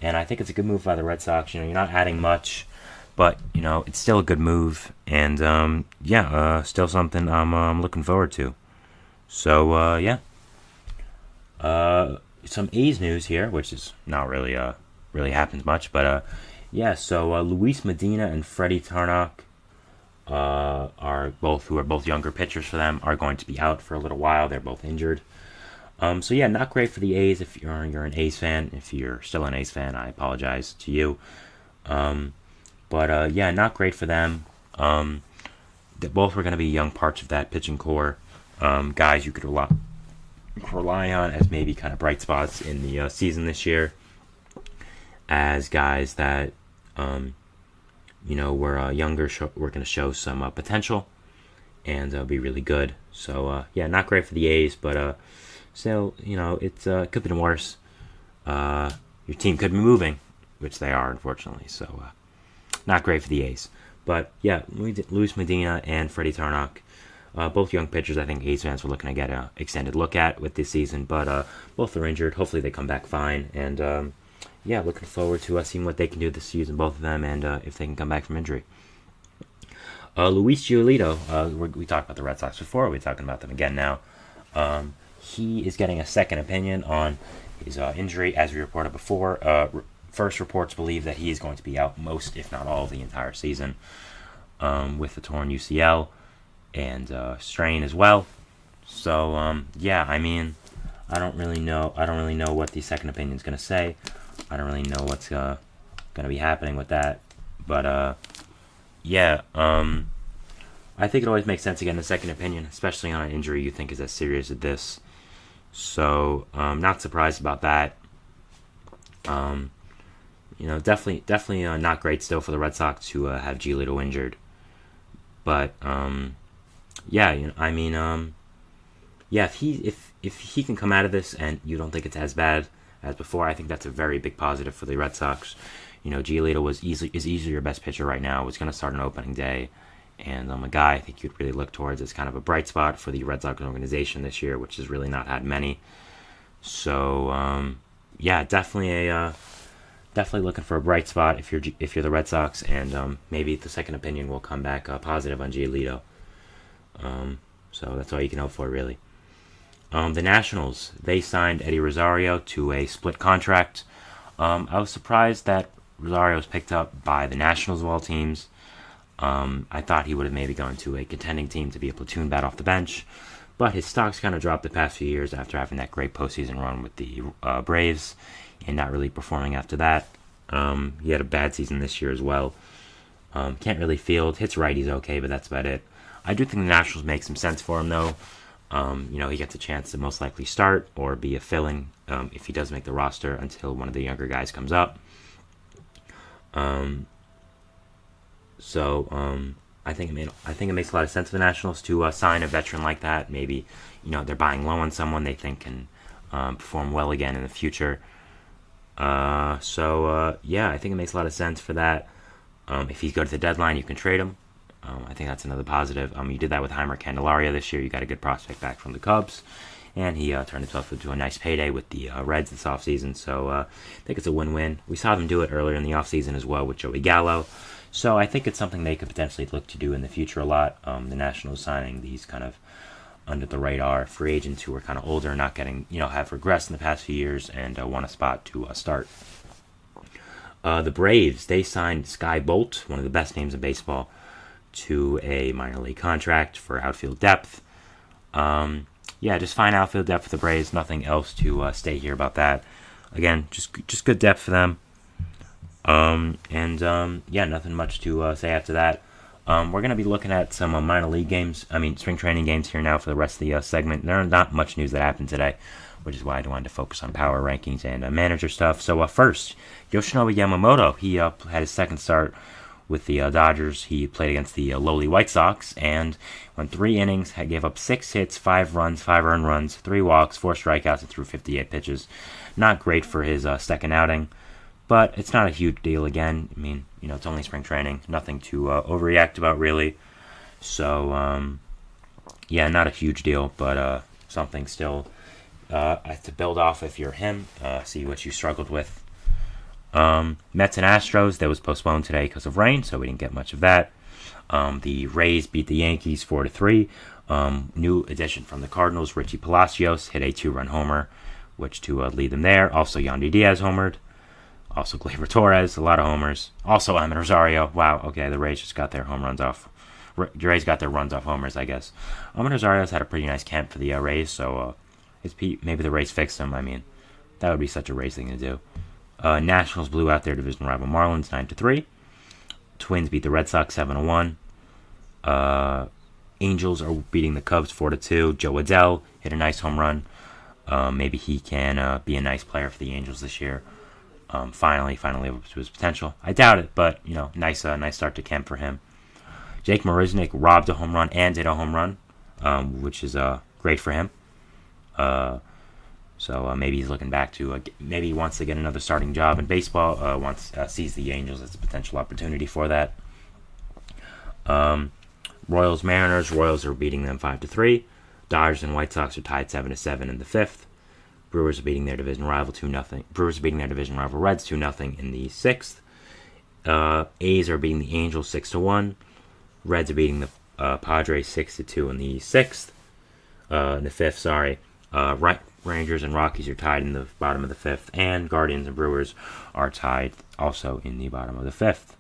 I think it's a good move by the Red Sox. You're not adding much, but it's still a good move, and still something I'm looking forward to. So, yeah. Some A's news here, which is not really happens much, but yeah. So Luis Medina and Freddie Tarnock who are both younger pitchers for them, are going to be out for a little while. They're both injured. So yeah, not great for the A's. If you're an A's fan, if you're still an A's fan, I apologize to you. But yeah, not great for them. Both were going to be young parts of that pitching core, guys you could rely on as maybe kind of bright spots in the season this year, as guys that were younger, were going to show some potential and be really good. So yeah, not great for the A's, but still, it could be worse. Your team could be moving, which they are, unfortunately. So not great for the A's. But yeah, Luis Medina and Freddie Tarnock, both young pitchers. I think A's fans were looking to get an extended look at with this season, but both are injured. Hopefully they come back fine, and yeah, looking forward to seeing what they can do this season, both of them, and if they can come back from injury. Luis Giolito, we talked about the Red Sox before. We're talking about them again now. He is getting a second opinion on his injury, as we reported before. First reports believe that he is going to be out most, if not all, of the entire season with the torn UCL and strain as well. So yeah, I mean, I don't really know what the second opinion is going to say. I don't really know what's going to be happening with that. But yeah, I think it always makes sense to get a second opinion, especially on an injury you think is as serious as this. So not surprised about that. Definitely not great still for the Red Sox to have Giolito injured. But yeah, yeah, if he can come out of this and you don't think it's as bad as before, I think that's a very big positive for the Red Sox. Giolito is easily your best pitcher right now. Was going to start on opening day, and a guy I think you'd really look towards as kind of a bright spot for the Red Sox organization this year, which has really not had many. So yeah, definitely looking for a bright spot if you're the Red Sox, and maybe the second opinion will come back positive on Giolito. So that's all you can hope for, really. The Nationals, they signed Eddie Rosario to a split contract. I was surprised that Rosario was picked up by the Nationals of all teams. I thought he would have maybe gone to a contending team to be a platoon bat off the bench, but his stock's kind of dropped the past few years after having that great postseason run with the Braves and not really performing after that. He had a bad season this year as well. Can't really field. Hits righties okay, but that's about it. I do think the Nationals make some sense for him, though. He gets a chance to most likely start or be a filling if he does make the roster until one of the younger guys comes up. So I think it makes a lot of sense for the Nationals to sign a veteran like that. Maybe they're buying low on someone they think can perform well again in the future. So yeah, I think it makes a lot of sense for that. If you go to the deadline, you can trade him. I think that's another positive. You did that with Heimer Candelaria this year. You got a good prospect back from the Cubs, and he turned himself into a nice payday with the Reds this offseason. So I think it's a win-win. We saw them do it earlier in the offseason as well with Joey Gallo. So I think it's something they could potentially look to do in the future a lot. The Nationals signing these kind of under-the-radar free agents who are kind of older, not getting, have regressed in the past few years and want a spot to start. The Braves, they signed Sky Bolt, one of the best names in baseball, to a minor league contract for outfield depth. Yeah, just fine outfield depth for the Braves. Nothing else to stay here about that. Again, just good depth for them. Yeah, nothing much to say after that. We're going to be looking at some spring training games here now for the rest of the segment. There are not much news that happened today, which is why I wanted to focus on power rankings and manager stuff. So first, Yoshinobu Yamamoto, he had his second start with the Dodgers. He played against the lowly White Sox and went 3 innings, gave up 6 hits, 5 runs, 5 earned runs, 3 walks, 4 strikeouts, and threw 58 pitches. Not great for his second outing, but it's not a huge deal again. I mean, it's only spring training. Nothing to overreact about, really. So, yeah, not a huge deal, but something still to build off if you're him, see what you struggled with. Mets and Astros, that was postponed today because of rain, so we didn't get much of that. The Rays beat the Yankees 4-3. New addition from the Cardinals, Richie Palacios hit a 2-run homer, which to lead them there. Also, Yandy Diaz homered. Also, Gleyber Torres, a lot of homers. Also, Amed Rosario. Wow, okay, the Rays just got their home runs off. Rays got their runs off homers, I guess. Amed Rosario's had a pretty nice camp for the Rays, so maybe the Rays fixed him. I mean, that would be such a Rays thing to do. Nationals blew out their division rival Marlins 9-3. Twins beat the Red Sox 7-1. Angels are beating the Cubs 4-2. Joe Adell hit a nice home run. Maybe he can be a nice player for the Angels this year. Finally live up to his potential. I doubt it, but nice start to camp for him. Jake Marisnick robbed a home run and did a home run, which is great for him. So maybe he's looking back to maybe he wants to get another starting job in baseball. Sees the Angels as a potential opportunity for that. Royals Mariners. Royals are beating them 5-3. Dodgers and White Sox are tied 7-7 in the 5th. Brewers are beating their division rival 2-0. Brewers are beating their division rival Reds 2-0 in the 6th. A's are beating the Angels 6-1. Reds are beating the Padres 6-2 in the 6th. In the 5th, sorry. Rangers and Rockies are tied in the bottom of the 5th, and Guardians and Brewers are tied also in the bottom of the 5th.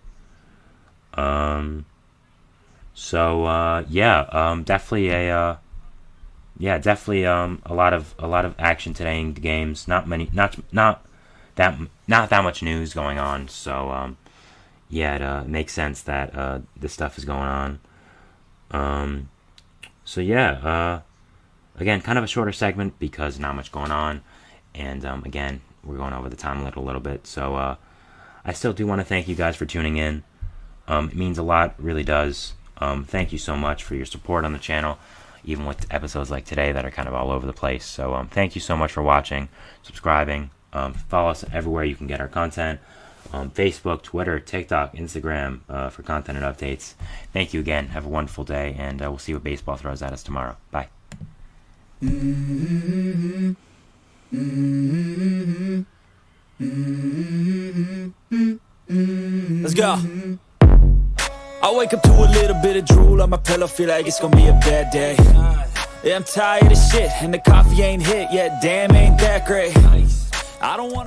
Definitely a lot of action today in the games. Not that much news going on. So it makes sense that this stuff is going on. Again, kind of a shorter segment because not much going on, and again, we're going over the time limit a little bit. So I still do want to thank you guys for tuning in. It means a lot, really does. Thank you so much for your support on the channel, even with episodes like today that are kind of all over the place. So thank you so much for watching, subscribing. Follow us everywhere you can get our content. Facebook, Twitter, TikTok, Instagram for content and updates. Thank you again. Have a wonderful day, and we'll see what baseball throws at us tomorrow. Bye. Let's go. I wake up to a little bit of drool on my pillow, feel like it's gonna be a bad day. Yeah, I'm tired of shit, and the coffee ain't hit yet, damn, ain't that great. I don't wanna